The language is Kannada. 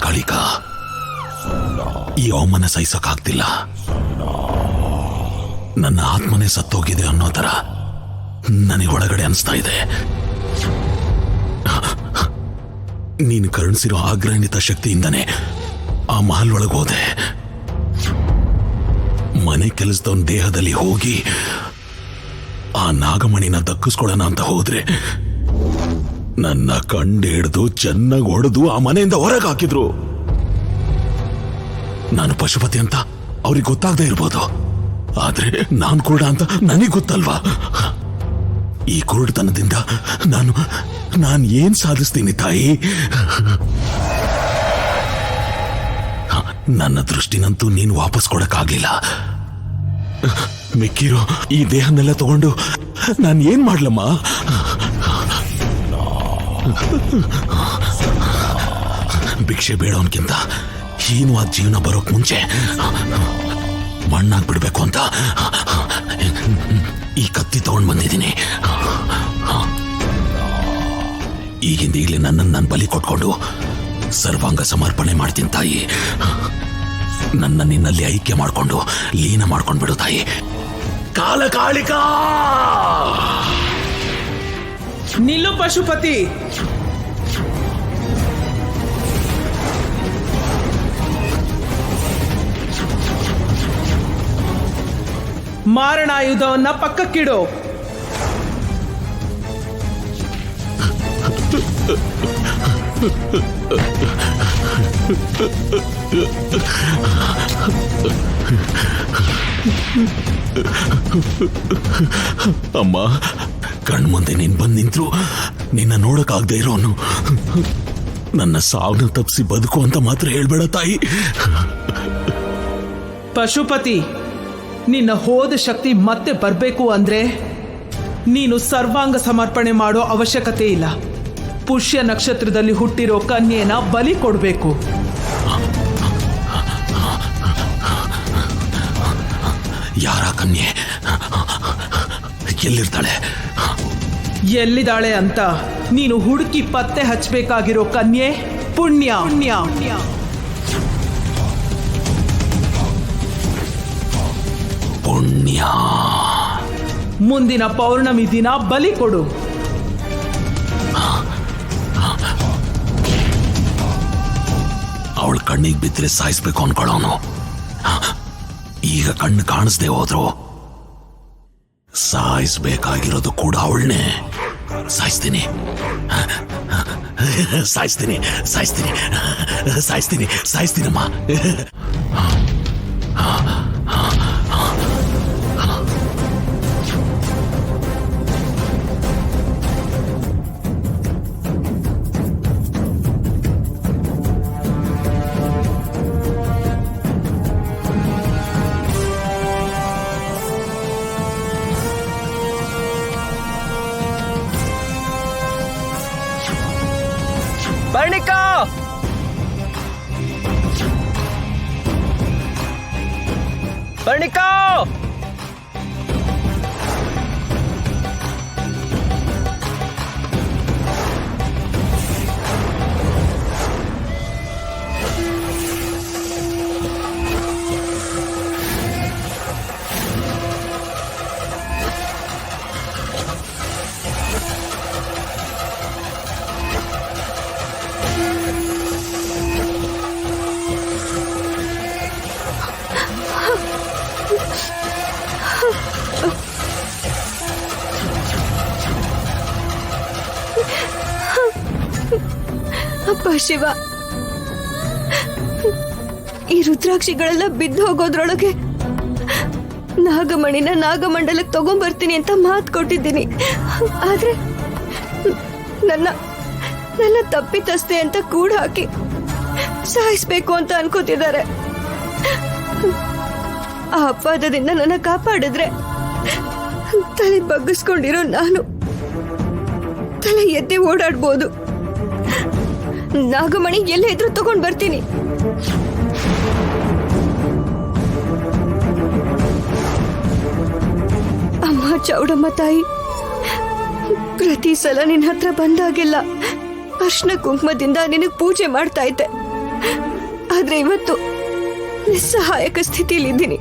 ಕಾಳಿಕಾ, ಈ ಅವಮಾನ ಸಹಿಸಕ್ಕಾಗ್ತಿಲ್ಲ. ನನ್ನ ಆತ್ಮನೇ ಸತ್ತೋಗಿದೆ ಅನ್ನೋ ತರ ನನಗೆ ಒಳಗಡೆ ಅನಿಸ್ತಾ ಇದೆ. ನೀನು ಕರುಣಿಸಿರೋ ಆಗ್ರಹಿತ ಶಕ್ತಿಯಿಂದನೇ ಆ ಮಹಲ್ ಒಳಗೋದೆ. ಮನೆ ಕೆಲಸದವನ ದೇಹದಲ್ಲಿ ಹೋಗಿ ಆ ನಾಗಮಣಿನ ದಕ್ಕಿಸ್ಕೊಳ್ಳೋಣ ಅಂತ ಹೋದ್ರೆ ನನ್ನ ಕಂಡು ಹಿಡಿದು ಚೆನ್ನಾಗಿ ಹೊಡೆದು ಆ ಮನೆಯಿಂದ ಹೊರಗೆ ಹಾಕಿದ್ರು. ನಾನು ಪಶುಪತಿ ಅಂತ ಅವ್ರಿಗೆ ಗೊತ್ತಾಗದೆ ಇರ್ಬೋದು, ಆದ್ರೆ ನಾನು ಕುರುಡ ಅಂತ ನನಗೆ ಗೊತ್ತಲ್ವಾ? ಈ ಕುರುಡತನದಿಂದ ನಾನು ಏನ್ ಸಾಧಿಸ್ತೀನಿ ತಾಯಿ? ನನ್ನ ದೃಷ್ಟಿನಂತೂ ನೀನು ವಾಪಸ್ ಕೊಡಕ್ಕಾಗ್ಲಿಲ್ಲ. ಮಿಕ್ಕಿರೋ ಈ ದೇಹನೆಲ್ಲ ತಗೊಂಡು ನಾನು ಏನ್ ಮಾಡ್ಲಮ್ಮ? ಭಿಕ್ಷೆ ಬೇಡವನ್ಕಿಂತ ಹೀನವಾದ ಜೀವನ ಬರೋಕ್ ಮುಂಚೆ ಮಣ್ಣಾಗ್ಬಿಡ್ಬೇಕು ಅಂತ ಈ ಕತ್ತಿ ತಗೊಂಡ್ ಬಂದಿದ್ದೀನಿ. ಈಗಿಂದ ಈಗಲೇ ನನ್ನನ್ನು ನಾನು ಬಲಿ ಕೊಟ್ಕೊಂಡು ಸರ್ವಾಂಗ ಸಮರ್ಪಣೆ ಮಾಡ್ತೀನಿ ತಾಯಿ. ನನ್ನ ನಿನ್ನಲ್ಲಿ ಐಕ್ಯ ಮಾಡ್ಕೊಂಡು ಲೀನ ಮಾಡ್ಕೊಂಡು ಬಿಡು ತಾಯಿ. ಕಾಲಕಾಳಿಕಾ! ನಿಲ್ಲು ಪಶುಪತಿ. ಮಾರಣಾಯುಧವನ್ನ ಪಕ್ಕಕ್ಕಿಡು. ಅಮ್ಮ, ಕಣ್ಮುಂದೆ ನೀನ್ ಬಂದ್ ನಿಂತ್ರು ನಿನ್ನ ನೋಡಕ್ಕಾಗದೆ ಇರೋನು ನನ್ನ ಸಾವನ್ನ ತಪ್ಪಿಸಿ ಬದುಕು ಅಂತ ಮಾತ್ರ ಹೇಳ್ಬೇಡ ತಾಯಿ. ಪಶುಪತಿ, ನಿನ್ನ ಹೋದ ಶಕ್ತಿ ಮತ್ತೆ ಬರ್ಬೇಕು ಅಂದ್ರೆ ನೀನು ಸರ್ವಾಂಗ ಸಮರ್ಪಣೆ ಮಾಡೋ ಅವಶ್ಯಕತೆ ಇಲ್ಲ. ಪುಷ್ಯ ನಕ್ಷತ್ರದಲ್ಲಿ ಹುಟ್ಟಿರೋ ಕನ್ಯೆನ ಬಲಿ ಕೊಡ್ಬೇಕು. ಯಾರ ಕನ್ಯೆ? ಎಲ್ಲಿರ್ತಾಳೆ? ಎಲ್ಲಿದ್ದಾಳೆ ಅಂತ ನೀನು ಹುಡುಕಿ ಪತ್ತೆ ಹಚ್ಚಬೇಕಾಗಿರೋ ಕನ್ಯೆ ಪುಣ್ಯ. ಪುಣ್ಯ. ಮುಂದಿನ ಪೌರ್ಣಮಿ ದಿನ ಬಲಿ ಕೊಡು. ಅವಳ ಕಣ್ಣಿಗೆ ಬಿದ್ದರೆ ಸಾಯಿಸ್ಬೇಕು ಅನ್ಕೊಳ್ಳೋನು. ಈಗ ಕಣ್ಣು ಕಾಣಿಸ್ದೆ ಹೋದ್ರು ಸಾಯಿಸ್ಬೇಕಾಗಿರೋದು ಕೂಡ ಅವಳನ್ನೇ. ಸಾಯಿಸ್ತೀನಿ ಸಾಯಿಸ್ತೀನಿ ಸಾಯಿಸ್ತೀನಿ ಸಾಯಿಸ್ತೀನಿ ಸಾಯಿಸ್ತೀನಮ್ಮ. ಬರ್ಣಿಕಾ! ಬರ್ಣಿಕಾ! ಅಪ್ಪ ಶಿವ, ಈ ರುದ್ರಾಕ್ಷಿಗಳೆಲ್ಲ ಬಿದ್ದು ಹೋಗೋದ್ರೊಳಗೆ ನಾಗಮಣಿನ ನಾಗಮಂಡಲಕ್ಕೆ ತಗೊಂಡ್ಬರ್ತೀನಿ ಅಂತ ಮಾತು ಕೊಟ್ಟಿದ್ದೀನಿ. ಆದ್ರೆ ನನ್ನ ತಪ್ಪಿತಸ್ತೆ ಅಂತ ಕೂಡ ಹಾಕಿ ಸಾಯಿಸ್ಬೇಕು ಅಂತ ಅನ್ಕೋತಿದ್ದಾರೆ. ಆ ಅಪವಾದದಿಂದ ನನ್ನ ಕಾಪಾಡಿದ್ರೆ ತಲೆ ಬಗ್ಗಿಸ್ಕೊಂಡಿರೋ ನಾನು ತಲೆ ಎದ್ದೆ ಓಡಾಡ್ಬೋದು. ನಾಗಮಣಿ ಎಲ್ಲ ಇದ್ರೂ ತಗೊಂಡ್ ಬರ್ತೀನಿ. ಅಮ್ಮ ಚೌಡಮ್ಮ ತಾಯಿ, ಪ್ರತಿ ಸಲ ನಿನ್ನ ಹತ್ರ ಬಂದಾಗೆಲ್ಲ ಅರ್ಶನ ಕುಂಕುಮದಿಂದ ನಿನಗ್ ಪೂಜೆ ಮಾಡ್ತಾ ಇದ್ದೆ. ಆದ್ರೆ ಇವತ್ತು ನಿಸ್ಸಹಾಯಕ ಸ್ಥಿತಿಲಿದ್ದೀನಿ.